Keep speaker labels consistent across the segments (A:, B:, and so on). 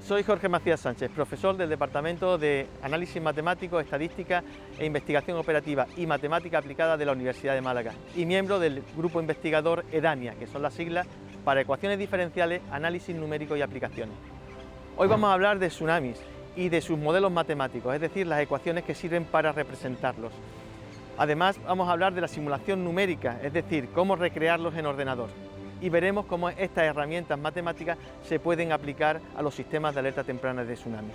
A: Soy Jorge Macías Sánchez, profesor del Departamento de Análisis Matemático, Estadística e Investigación Operativa y Matemática Aplicada de la Universidad de Málaga y miembro del grupo investigador EDANIA, que son las siglas para Ecuaciones Diferenciales, Análisis Numérico y Aplicaciones. Hoy vamos a hablar de tsunamis y de sus modelos matemáticos, es decir, las ecuaciones que sirven para representarlos. Además, vamos a hablar de la simulación numérica, es decir, cómo recrearlos en ordenador. Y veremos cómo estas herramientas matemáticas se pueden aplicar a los sistemas de alerta temprana de tsunami.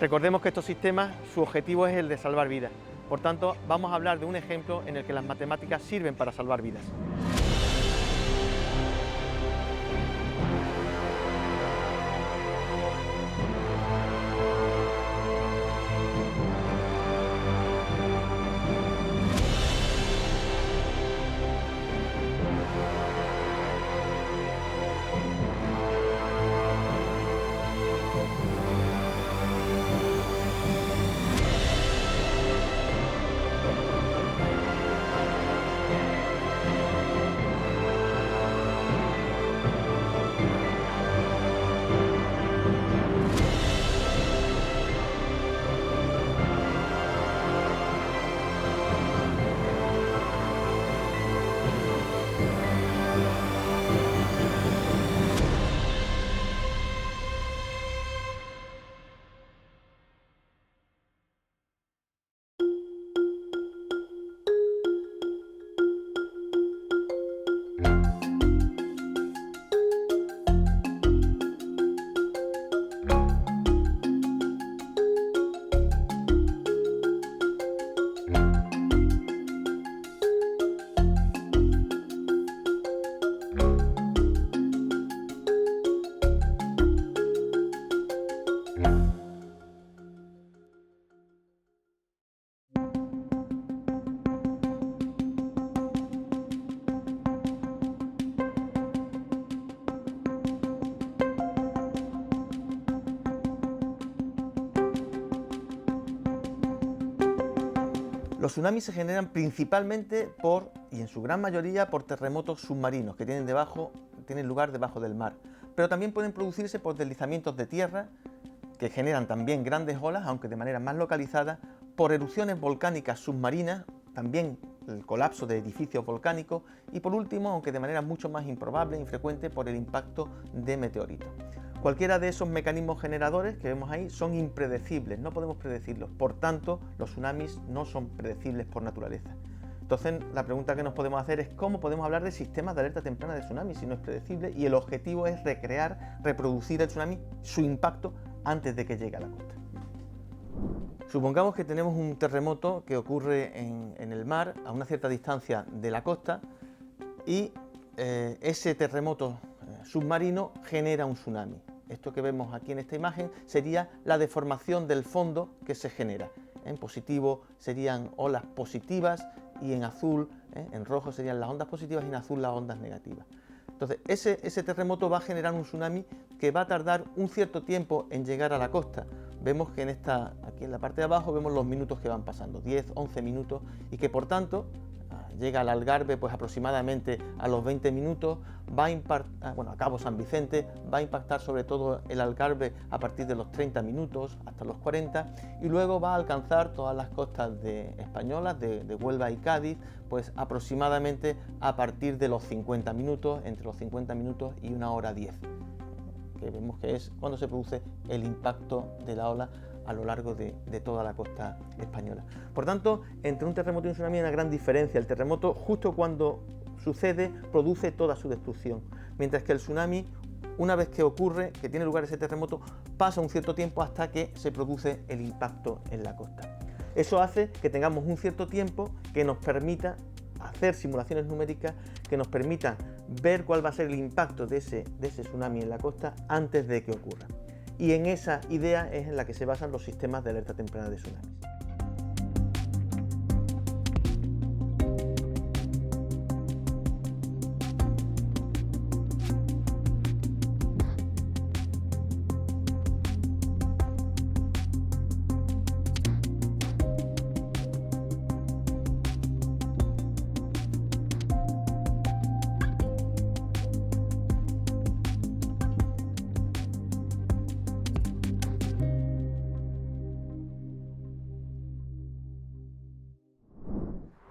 A: Recordemos que estos sistemas, su objetivo es el de salvar vidas. Por tanto, vamos a hablar de un ejemplo en el que las matemáticas sirven para salvar vidas. Los tsunamis se generan principalmente y en su gran mayoría por terremotos submarinos que tienen lugar debajo del mar, pero también pueden producirse por deslizamientos de tierra que generan también grandes olas, aunque de manera más localizada, por erupciones volcánicas submarinas, también el colapso de edificios volcánicos y por último, aunque de manera mucho más improbable e infrecuente, por el impacto de meteoritos. Cualquiera de esos mecanismos generadores que vemos ahí son impredecibles, no podemos predecirlos, por tanto los tsunamis no son predecibles por naturaleza. Entonces la pregunta que nos podemos hacer es cómo podemos hablar de sistemas de alerta temprana de tsunami si no es predecible, y el objetivo es reproducir el tsunami, su impacto antes de que llegue a la costa. Supongamos que tenemos un terremoto que ocurre en el mar a una cierta distancia de la costa y ese terremoto submarino genera un tsunami. Esto que vemos aquí en esta imagen sería la deformación del fondo que se genera. En positivo serían olas positivas y en azul, en rojo serían las ondas positivas y en azul las ondas negativas. Entonces ese terremoto va a generar un tsunami que va a tardar un cierto tiempo en llegar a la costa. Vemos que aquí en la parte de abajo vemos los minutos que van pasando, 10, 11 minutos, y que por tanto llega al Algarve pues aproximadamente a los 20 minutos, a Cabo San Vicente, va a impactar sobre todo el Algarve a partir de los 30 minutos hasta los 40 y luego va a alcanzar todas las costas españolas de Huelva y Cádiz pues aproximadamente a partir de los 50 minutos, entre los 50 minutos y 1:10, que vemos que es cuando se produce el impacto de la ola a lo largo de toda la costa española. Por tanto, entre un terremoto y un tsunami hay una gran diferencia. El terremoto, justo cuando sucede, produce toda su destrucción, mientras que el tsunami, una vez que ocurre, que tiene lugar ese terremoto, pasa un cierto tiempo hasta que se produce el impacto en la costa. Eso hace que tengamos un cierto tiempo que nos permita hacer simulaciones numéricas, que nos permitan ver cuál va a ser el impacto de ese tsunami en la costa antes de que ocurra. Y en esa idea es en la que se basan los sistemas de alerta temprana de tsunamis.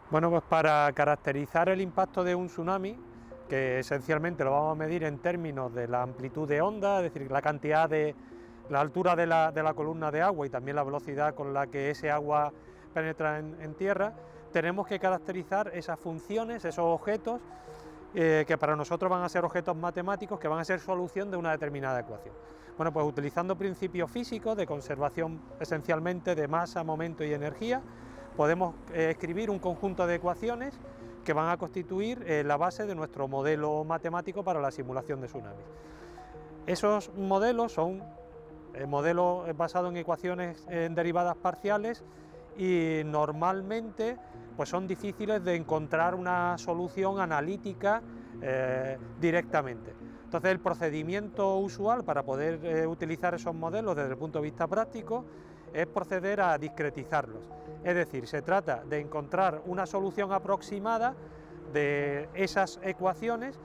B: Bueno, pues para caracterizar el impacto de un tsunami, que esencialmente lo vamos a medir en términos de la amplitud de onda, es decir, la cantidad de la altura de la columna de agua y también la velocidad con la que ese agua penetra en tierra, tenemos que caracterizar esas funciones, esos objetos, que para nosotros van a ser objetos matemáticos que van a ser solución de una determinada ecuación. Bueno, pues utilizando principios físicos de conservación esencialmente de masa, momento y energía, podemos escribir un conjunto de ecuaciones que van a constituir la base de nuestro modelo matemático para la simulación de tsunamis. Esos modelos son modelos basados en ecuaciones en derivadas parciales y normalmente pues son difíciles de encontrar una solución analítica directamente. Entonces el procedimiento usual para poder utilizar esos modelos desde el punto de vista práctico es proceder a discretizarlos. Es decir, se trata de encontrar una solución aproximada de esas ecuaciones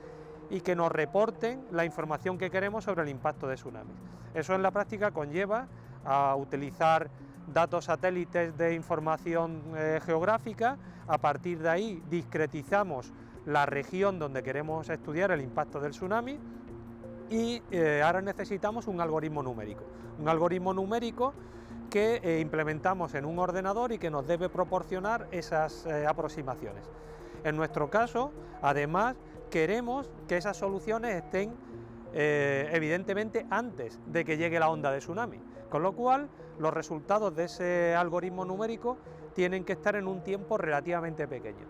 B: y que nos reporten la información que queremos sobre el impacto de tsunamis. Eso en la práctica conlleva a utilizar datos satélites de información geográfica. A partir de ahí discretizamos la región donde queremos estudiar el impacto del tsunami y ahora necesitamos un algoritmo numérico que implementamos en un ordenador y que nos debe proporcionar esas aproximaciones. En nuestro caso, además, queremos que esas soluciones estén evidentemente antes de que llegue la onda de tsunami, con lo cual los resultados de ese algoritmo numérico tienen que estar en un tiempo relativamente pequeño.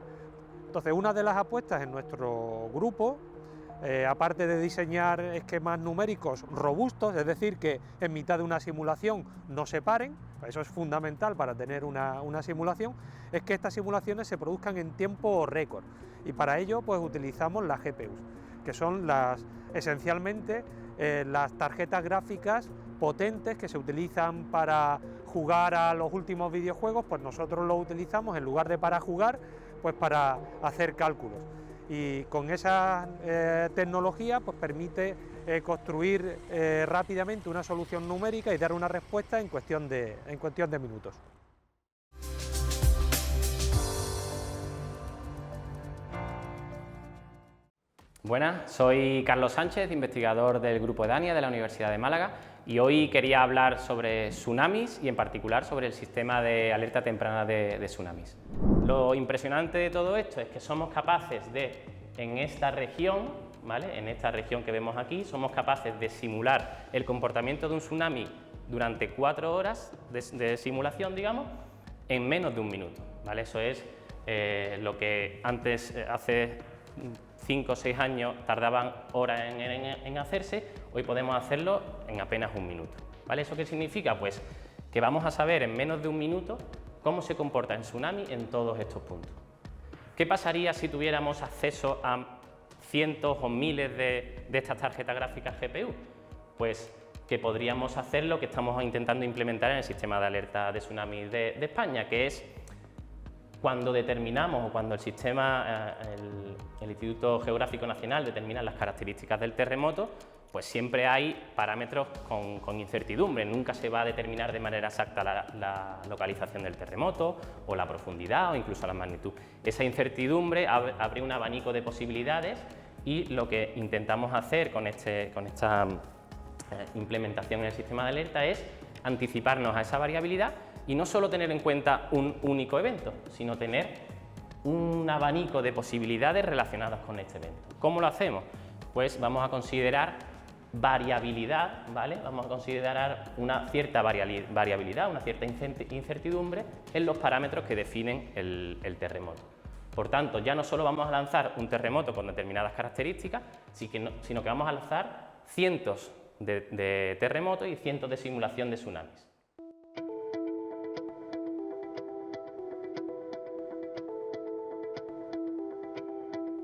B: Entonces, una de las apuestas en nuestro grupo, aparte de diseñar esquemas numéricos robustos, es decir, que en mitad de una simulación no se paren, eso es fundamental para tener una simulación, es que estas simulaciones se produzcan en tiempo récord. Y para ello pues utilizamos las GPUs, que son esencialmente las tarjetas gráficas potentes que se utilizan para jugar a los últimos videojuegos, pues nosotros lo utilizamos en lugar de para jugar, pues para hacer cálculos. Y con esa tecnología pues permite construir rápidamente una solución numérica y dar una respuesta en cuestión de minutos.
C: Buenas, soy Carlos Sánchez, investigador del Grupo Edania de la Universidad de Málaga, y hoy quería hablar sobre tsunamis y en particular sobre el sistema de alerta temprana de tsunamis. Lo impresionante de todo esto es que somos capaces de, en esta región, ¿vale?, en esta región que vemos aquí, somos capaces de simular el comportamiento de un tsunami durante 4 horas de simulación, digamos, en menos de un minuto, ¿vale? Eso es lo que antes, hace 5 o 6 años tardaban horas en hacerse, hoy podemos hacerlo en apenas un minuto, ¿vale? ¿Eso qué significa? Pues que vamos a saber en menos de un minuto cómo se comporta el tsunami en todos estos puntos. ¿Qué pasaría si tuviéramos acceso a cientos o miles de estas tarjetas gráficas GPU? Pues que podríamos hacer lo que estamos intentando implementar en el sistema de alerta de tsunami de España, que es cuando determinamos o cuando el sistema, el Instituto Geográfico Nacional determina las características del terremoto, pues siempre hay parámetros con incertidumbre, nunca se va a determinar de manera exacta la localización del terremoto o la profundidad o incluso la magnitud. Esa incertidumbre abre un abanico de posibilidades y lo que intentamos hacer con esta implementación en el sistema de alerta es anticiparnos a esa variabilidad y no solo tener en cuenta un único evento, sino tener un abanico de posibilidades relacionadas con este evento. ¿Cómo lo hacemos? Pues vamos a considerar variabilidad, ¿vale? Vamos a considerar una cierta variabilidad, una cierta incertidumbre en los parámetros que definen el terremoto. Por tanto, ya no solo vamos a lanzar un terremoto con determinadas características, sino que vamos a lanzar cientos de terremotos y cientos de simulación de tsunamis.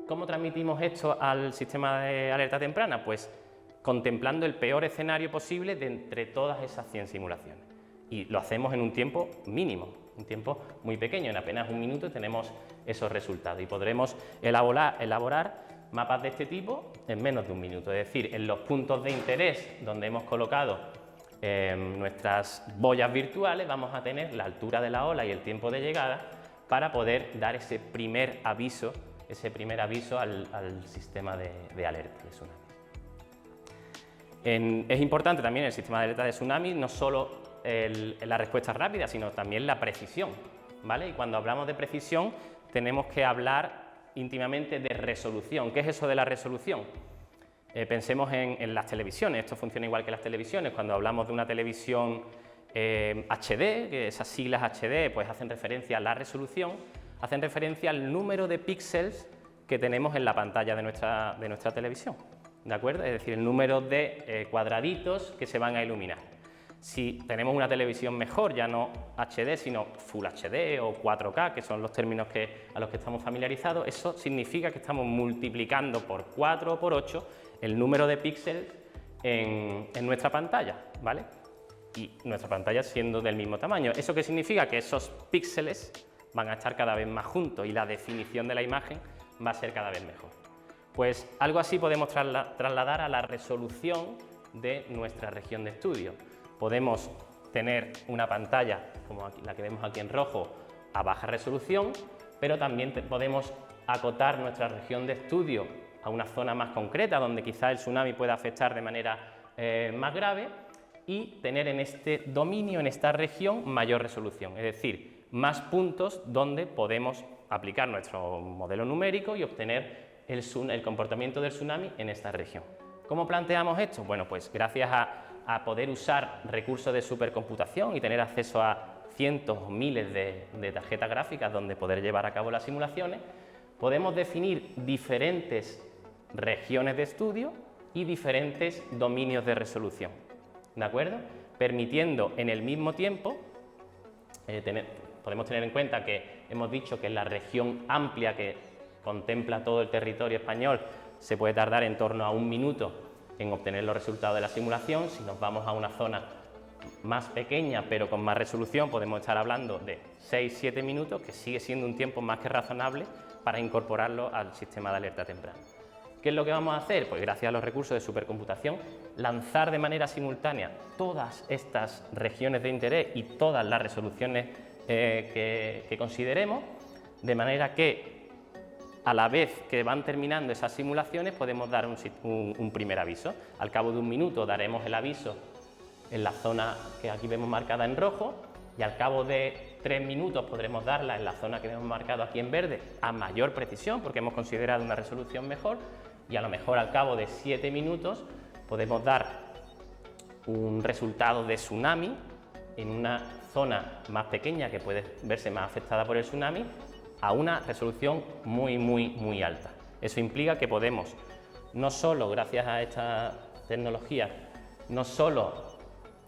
C: ¿Cómo transmitimos esto al sistema de alerta temprana? Pues contemplando el peor escenario posible de entre todas esas 100 simulaciones. Y lo hacemos en un tiempo mínimo, un tiempo muy pequeño, en apenas un minuto tenemos esos resultados y podremos elaborar mapas de este tipo en menos de un minuto. Es decir, en los puntos de interés donde hemos colocado nuestras boyas virtuales vamos a tener la altura de la ola y el tiempo de llegada para poder dar ese primer aviso al sistema de alerta de tsunami. Es importante también el sistema de alerta de tsunami no solo la respuesta rápida, sino también la precisión, ¿vale? Y cuando hablamos de precisión tenemos que hablar íntimamente de resolución. ¿Qué es eso de la resolución? Pensemos en las televisiones, esto funciona igual que las televisiones. Cuando hablamos de una televisión HD, que esas siglas HD pues hacen referencia a la resolución, hacen referencia al número de píxeles que tenemos en la pantalla de nuestra televisión, ¿de acuerdo? Es decir, el número de cuadraditos que se van a iluminar. Si tenemos una televisión mejor, ya no HD, sino Full HD o 4K, que son los términos a los que estamos familiarizados, eso significa que estamos multiplicando por 4 o por 8 el número de píxeles en nuestra pantalla, ¿vale? Y nuestra pantalla siendo del mismo tamaño. ¿Eso qué significa? Que esos píxeles van a estar cada vez más juntos y la definición de la imagen va a ser cada vez mejor. Pues algo así podemos trasladar a la resolución de nuestra región de estudio. Podemos tener una pantalla, como aquí, la que vemos aquí en rojo, a baja resolución, pero también podemos acotar nuestra región de estudio a una zona más concreta, donde quizá el tsunami pueda afectar de manera más grave, y tener en este dominio, en esta región, mayor resolución, es decir, más puntos donde podemos aplicar nuestro modelo numérico y obtener el comportamiento del tsunami en esta región. ¿Cómo planteamos esto? Bueno, pues gracias a poder usar recursos de supercomputación y tener acceso a cientos o miles de tarjetas gráficas donde poder llevar a cabo las simulaciones, podemos definir diferentes regiones de estudio y diferentes dominios de resolución, ¿de acuerdo? Permitiendo en el mismo tiempo, podemos tener en cuenta que hemos dicho que la región amplia que contempla todo el territorio español se puede tardar en torno a 1 minuto en obtener los resultados de la simulación. Si nos vamos a una zona más pequeña pero con más resolución, podemos estar hablando de 6-7 minutos, que sigue siendo un tiempo más que razonable para incorporarlo al sistema de alerta temprana. ¿Qué es lo que vamos a hacer? Pues gracias a los recursos de supercomputación, lanzar de manera simultánea todas estas regiones de interés y todas las resoluciones que consideremos, de manera que a la vez que van terminando esas simulaciones podemos dar un primer aviso. Al cabo de 1 minuto daremos el aviso en la zona que aquí vemos marcada en rojo, y al cabo de 3 minutos podremos darla en la zona que hemos marcado aquí en verde a mayor precisión, porque hemos considerado una resolución mejor, y a lo mejor al cabo de 7 minutos podemos dar un resultado de tsunami en una zona más pequeña que puede verse más afectada por el tsunami, a una resolución muy alta. Eso implica que podemos, no solo gracias a esta tecnología, no solo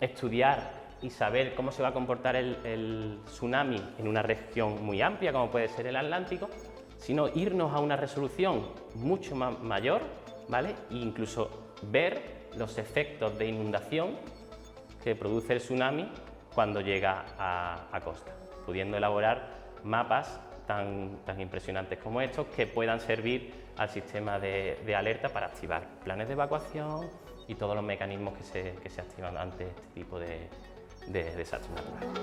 C: estudiar y saber cómo se va a comportar el tsunami en una región muy amplia, como puede ser el Atlántico, sino irnos a una resolución mucho más mayor, ¿vale? E incluso ver los efectos de inundación que produce el tsunami cuando llega a costa, pudiendo elaborar mapas tan impresionantes como estos que puedan servir al sistema de alerta para activar planes de evacuación y todos los mecanismos que se activan ante este tipo de desastres naturales.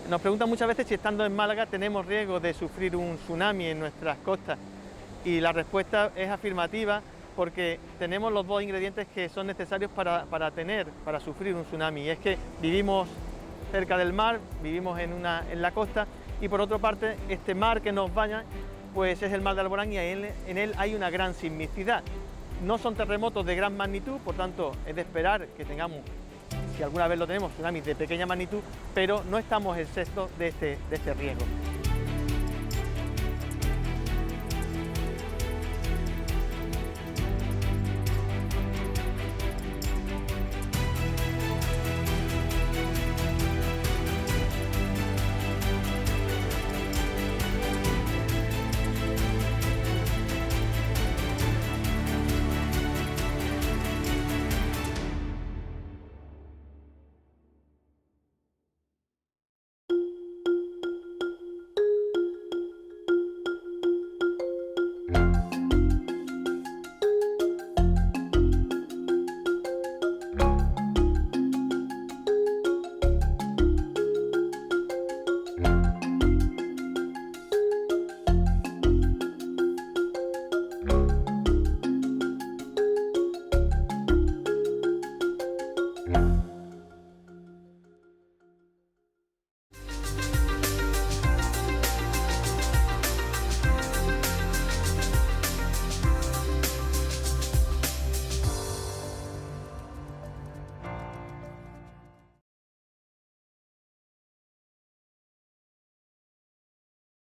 A: Nos preguntan muchas veces si estando en Málaga tenemos riesgo de sufrir un tsunami en nuestras costas, y la respuesta es afirmativa, porque tenemos los 2 ingredientes que son necesarios para sufrir un tsunami, y es que vivimos cerca del mar, vivimos en la costa, y por otra parte este mar que nos baña pues es el mar de Alborán, y en él hay una gran sismicidad. No son terremotos de gran magnitud, por tanto es de esperar que tengamos, si alguna vez lo tenemos, tsunamis de pequeña magnitud, pero no estamos exentos de este riesgo.